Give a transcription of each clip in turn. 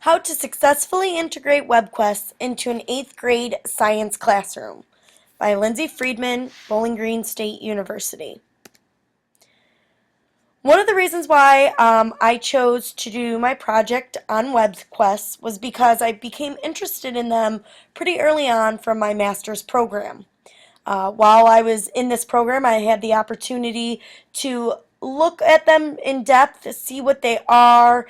How to Successfully Integrate WebQuests into an 8th Grade Science Classroom by Lindsay Friedman, Bowling Green State University. One of the reasons why I chose to do my project on WebQuests was because I became interested in them pretty early on from my master's program. While I was in this program, I had the opportunity to look at them in depth, see what they are,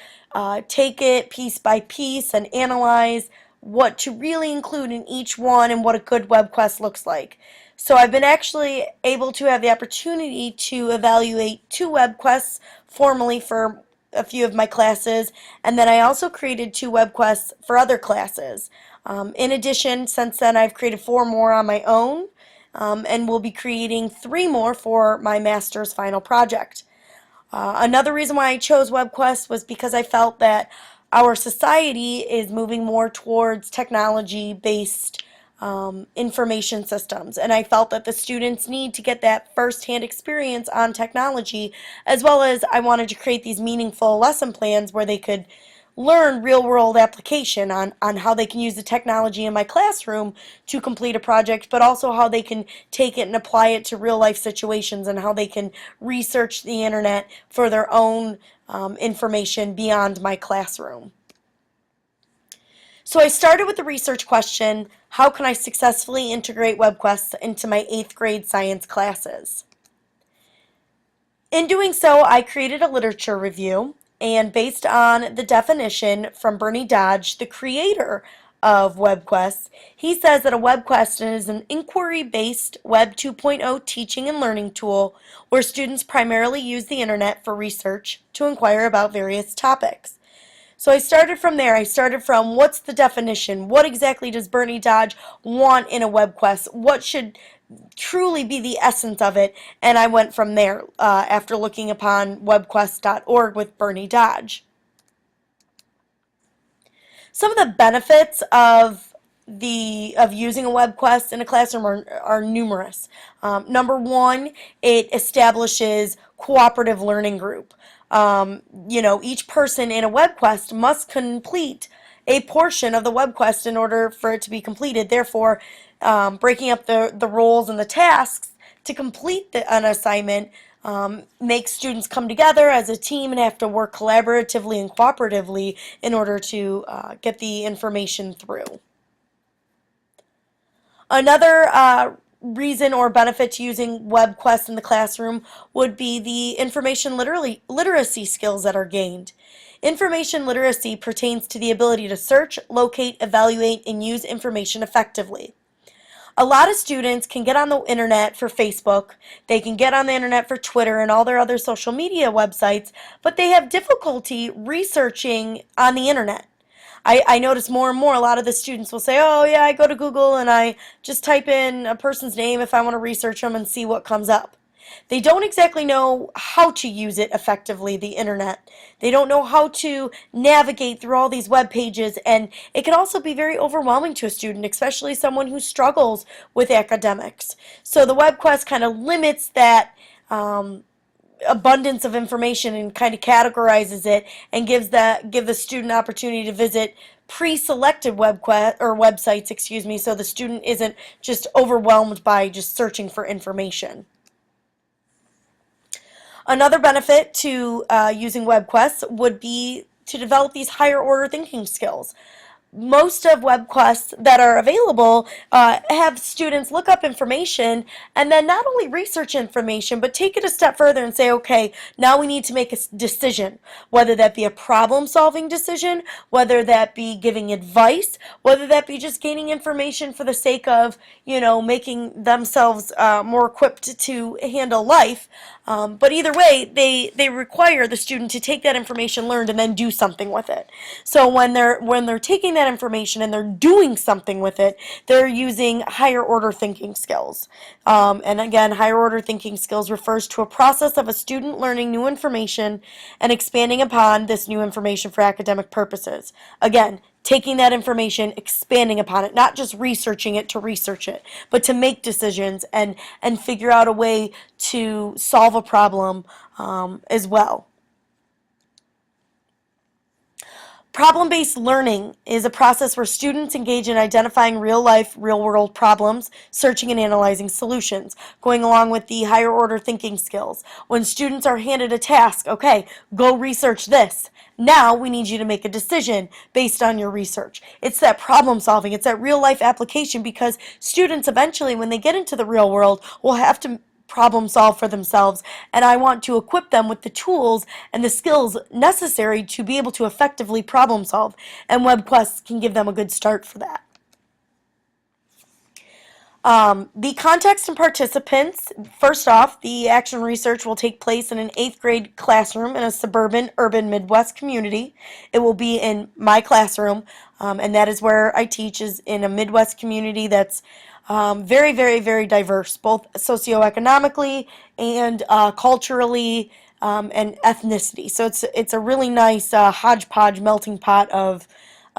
take it piece by piece, and analyze what to really include in each one and what a good web quest looks like. So I've been actually able to have the opportunity to evaluate 2 web quests formally for a few of my classes, and then I also created 2 web quests for other classes. In addition, since then I've created 4 more on my own, and we'll be creating 3 more for my master's final project. Another reason why I chose WebQuest was because I felt that our society is moving more towards technology-based information systems, and I felt that the students need to get that first-hand experience on technology, as well as I wanted to create these meaningful lesson plans where they could learn real-world application on how they can use the technology in my classroom to complete a project, but also how they can take it and apply it to real-life situations and how they can research the internet for their own information beyond my classroom. So I started with the research question, how can I successfully integrate WebQuests into my 8th grade science classes? In doing so, I created a literature review, and based on the definition from Bernie Dodge, the creator of WebQuests, he says that a WebQuest is an inquiry-based Web 2.0 teaching and learning tool where students primarily use the internet for research to inquire about various topics. So I started from there. I started from what's the definition? What exactly does Bernie Dodge want in a WebQuest? What should truly be the essence of it? And I went from there after looking upon webquest.org with Bernie Dodge. Some of the benefits of using a WebQuest in a classroom are numerous. Number one, it establishes cooperative learning group. Each person in a WebQuest must complete a portion of the WebQuest in order for it to be completed. Therefore, breaking up the roles and the tasks to complete an assignment makes students come together as a team and have to work collaboratively and cooperatively in order to get the information through. Another reason or benefit to using WebQuest in the classroom would be the information literacy skills that are gained. Information literacy pertains to the ability to search, locate, evaluate, and use information effectively. A lot of students can get on the internet for Facebook, they can get on the internet for Twitter and all their other social media websites, but they have difficulty researching on the internet. I notice more and more a lot of the students will say, oh yeah, I go to Google and I just type in a person's name if I want to research them and see what comes up. They don't exactly know how to use it effectively, the internet. They don't know how to navigate through all these web pages, and it can also be very overwhelming to a student, especially someone who struggles with academics. So the WebQuest kind of limits that abundance of information and kind of categorizes it and give the student opportunity to visit pre-selected websites, so the student isn't just overwhelmed by just searching for information. Another benefit to using WebQuests would be to develop these higher order thinking skills. Most of WebQuests that are available have students look up information and then not only research information, but take it a step further and say, okay, now we need to make a decision, whether that be a problem-solving decision, whether that be giving advice, whether that be just gaining information for the sake of, making themselves more equipped to handle life. But either way, they require the student to take that information learned and then do something with it. So when they're taking that information and they're doing something with it, they're using higher order thinking skills. And again, higher order thinking skills refers to a process of a student learning new information and expanding upon this new information for academic purposes. Again, taking that information, expanding upon it, not just researching it to research it, but to make decisions and figure out a way to solve a problem as well. Problem-based learning is a process where students engage in identifying real-life, real-world problems, searching and analyzing solutions, going along with the higher-order thinking skills. When students are handed a task, okay, go research this. Now we need you to make a decision based on your research. It's that problem solving, it's that real-life application, because students eventually, when they get into the real world, will have to problem solve for themselves, and I want to equip them with the tools and the skills necessary to be able to effectively problem solve, and WebQuests can give them a good start for that. The context and participants, first off, the action research will take place in an 8th grade classroom in a suburban, urban Midwest community. It will be in my classroom, and that is where I teach, is in a Midwest community that's very, very, very diverse, both socioeconomically and culturally, and ethnicity. So it's a really nice hodgepodge melting pot of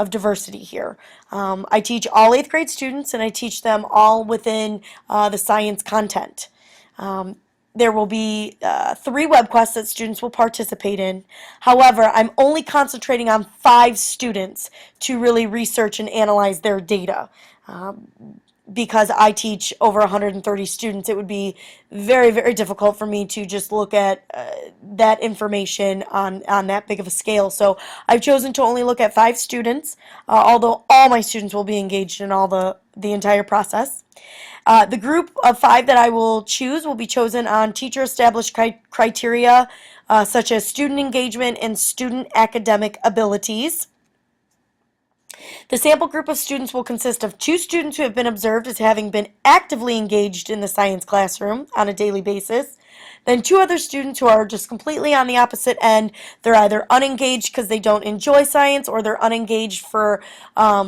diversity here. I teach all 8th grade students, and I teach them all within the science content. There will be 3 WebQuests that students will participate in. However, I'm only concentrating on 5 students to really research and analyze their data. Because I teach over 130 students, it would be very, very difficult for me to just look at that information on that big of a scale. So I've chosen to only look at 5 students, although all my students will be engaged in all the entire process. The group of 5 that I will choose will be chosen on teacher-established criteria, such as student engagement and student academic abilities. The sample group of students will consist of 2 students who have been observed as having been actively engaged in the science classroom on a daily basis, then 2 other students who are just completely on the opposite end. They're either unengaged because they don't enjoy science, or they're unengaged for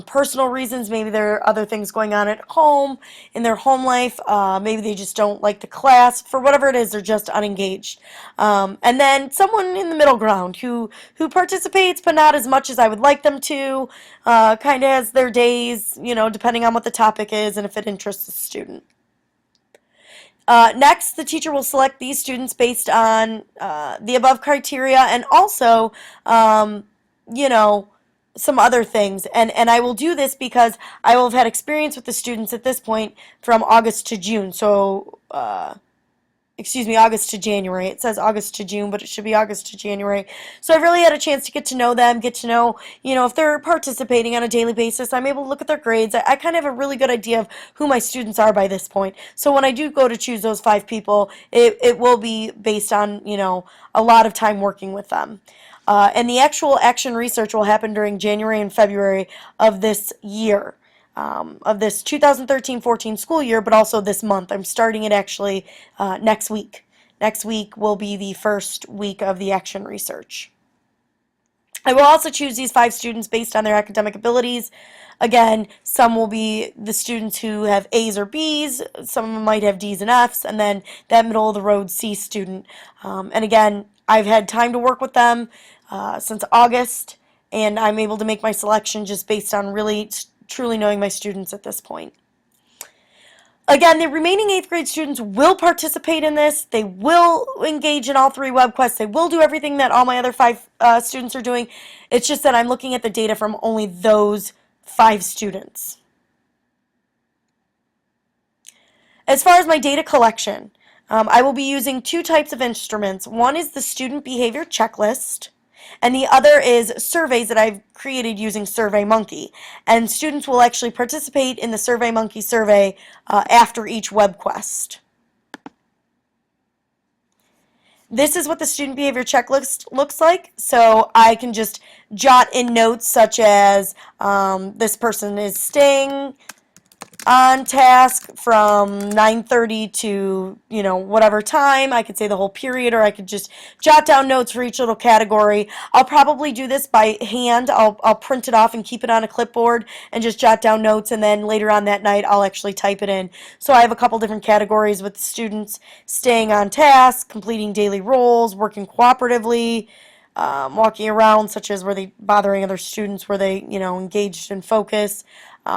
personal reasons. Maybe there are other things going on at home, in their home life. Maybe they just don't like the class. For whatever it is, they're just unengaged. And then someone in the middle ground who participates, but not as much as I would like them to. Kind of has their days, depending on what the topic is and if it interests the student. Next, the teacher will select these students based on the above criteria, and also, some other things. And I will do this because I will have had experience with the students at this point from August to June. So, excuse me, August to January. It says August to June, but it should be August to January. So I've really had a chance to get to know them, get to know, if they're participating on a daily basis. I'm able to look at their grades. I kind of have a really good idea of who my students are by this point. So when I do go to choose those 5 people, it will be based on, a lot of time working with them. And the actual action research will happen during January and February of this year. Of this 2013-14 school year, but also this month. I'm starting it actually next week. Next week will be the first week of the action research. I will also choose these 5 students based on their academic abilities. Again, some will be the students who have A's or B's, some of them might have D's and F's, and then that middle of the road C student. And again, I've had time to work with them since August, and I'm able to make my selection just based on really truly knowing my students at this point. Again, the remaining 8th grade students will participate in this. They will engage in all 3 WebQuests. They will do everything that all my other 5 students are doing. It's just that I'm looking at the data from only those 5 students. As far as my data collection, I will be using 2 types of instruments. One is the student behavior checklist, and the other is surveys that I've created using SurveyMonkey. And students will actually participate in the SurveyMonkey survey after each WebQuest. This is what the student behavior checklist looks like. So I can just jot in notes such as this person is staying on task from 9:30 to, whatever time. I could say the whole period, or I could just jot down notes for each little category. I'll probably do this by hand. I'll print it off and keep it on a clipboard and just jot down notes, and then later on that night I'll actually type it in. So I have a couple different categories with students: staying on task, completing daily roles, working cooperatively, walking around, such as were they bothering other students, were they, engaged in focus,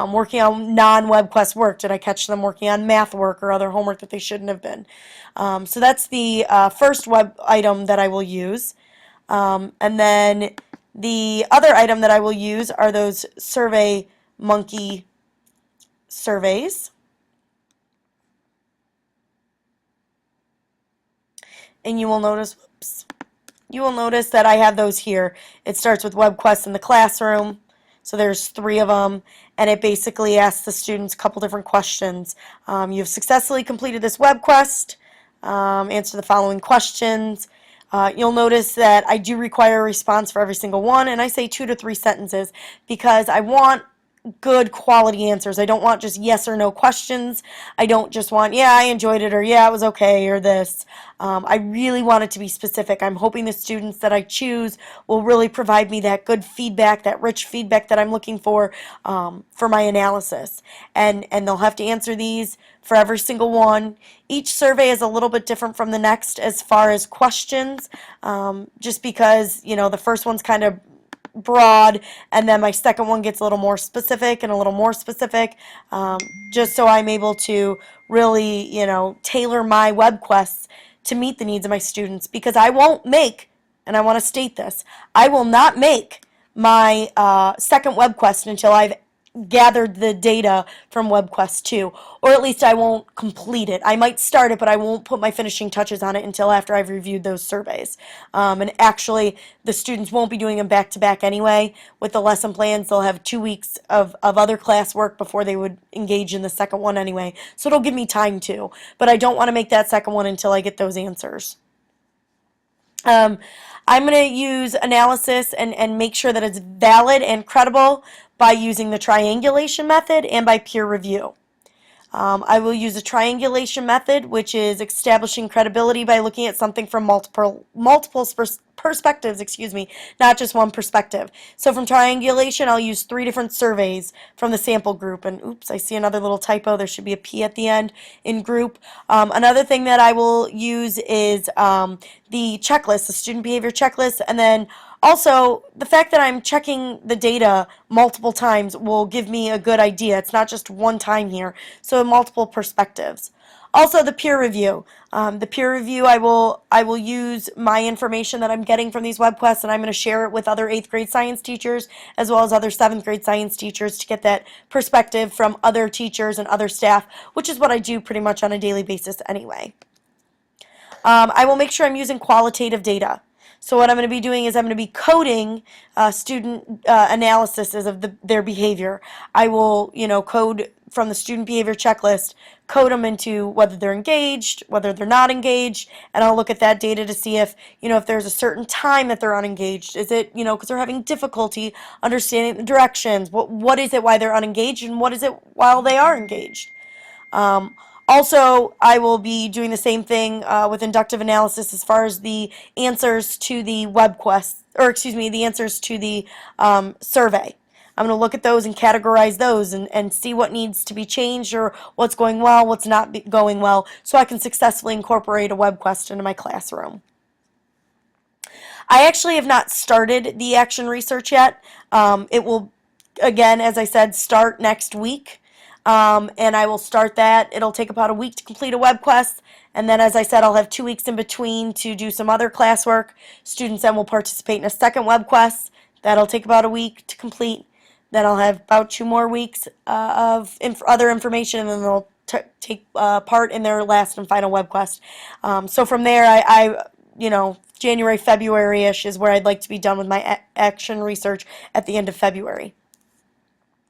working on non-WebQuest work. Did I catch them working on math work or other homework that they shouldn't have been? So that's the first web item that I will use. And then The other item that I will use are those Survey Monkey surveys. And you will notice, whoops, you will notice that I have those here. It starts with WebQuests in the classroom. So there's 3 of them, and it basically asks the students a couple different questions. You've successfully completed this WebQuest. Answer the following questions. You'll notice that I do require a response for every single one, and I say 2 to 3 sentences because I want good quality answers. I don't want just yes or no questions. I don't just want, yeah, I enjoyed it, or yeah, it was okay, or this. I really want it to be specific. I'm hoping the students that I choose will really provide me that good feedback, that rich feedback that I'm looking for my analysis. And they'll have to answer these for every single one. Each survey is a little bit different from the next as far as questions, just because, you know, the first one's kind of broad, and then my second one gets a little more specific and a little more specific, just so I'm able to really, you know, tailor my web quests to meet the needs of my students. Because I won't make, and I want to state this, I will not make my second web quest until I've gathered the data from WebQuest 2, or at least I won't complete it. I might start it, but I won't put my finishing touches on it until after I've reviewed those surveys. And actually, the students won't be doing them back to back anyway. With the lesson plans, they'll have 2 weeks of other classwork before they would engage in the second one anyway. So it'll give me time to, but I don't want to make that second one until I get those answers. I'm going to use analysis and make sure that it's valid and credible by using the triangulation method and by peer review. I will use a triangulation method, which is establishing credibility by looking at something from multiple perspectives, not just one perspective. So from triangulation, I'll use 3 different surveys from the sample group. And oops, I see another little typo. There should be a P at the end in group. Another thing that I will use is the checklist, the student behavior checklist, and then also, the fact that I'm checking the data multiple times will give me a good idea. It's not just one time here, so multiple perspectives. Also, the peer review. I will use my information that I'm getting from these web quests, and I'm going to share it with other 8th grade science teachers as well as other 7th grade science teachers to get that perspective from other teachers and other staff, which is what I do pretty much on a daily basis anyway. I will make sure I'm using qualitative data. So what I'm going to be doing is I'm going to be coding student analysis of their behavior. I will, you know, code from the student behavior checklist, code them into whether they're engaged, whether they're not engaged, and I'll look at that data to see if, you know, if there's a certain time that they're unengaged. Is it, you know, because they're having difficulty understanding the directions? What is it why they're unengaged, and what is it while they are engaged? Also, I will be doing the same thing with inductive analysis as far as the answers to the web quest, or excuse me, the answers to the survey. I'm going to look at those and categorize those and see what needs to be changed or what's going well, what's not going well, so I can successfully incorporate a web quest into my classroom. I actually have not started the action research yet. It will, again, as I said, start next week. And I will start that. It'll take about a week to complete a web quest, and then, as I said, I'll have 2 weeks in between to do some other classwork. Students then will participate in a second web quest. That'll take about a week to complete. Then I'll have about 2 more weeks of other information, and then they'll take part in their last and final web quest. So from there, I you know, January, February-ish is where I'd like to be done with my action research at the end of February.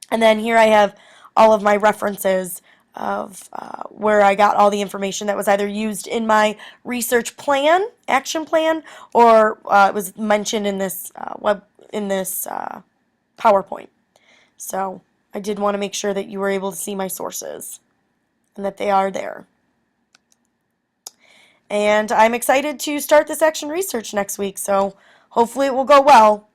And then here I have all of my references of where I got all the information that was either used in my research plan, action plan, or it was mentioned in this PowerPoint. So I did want to make sure that you were able to see my sources and that they are there. And I'm excited to start this action research next week, so hopefully it will go well.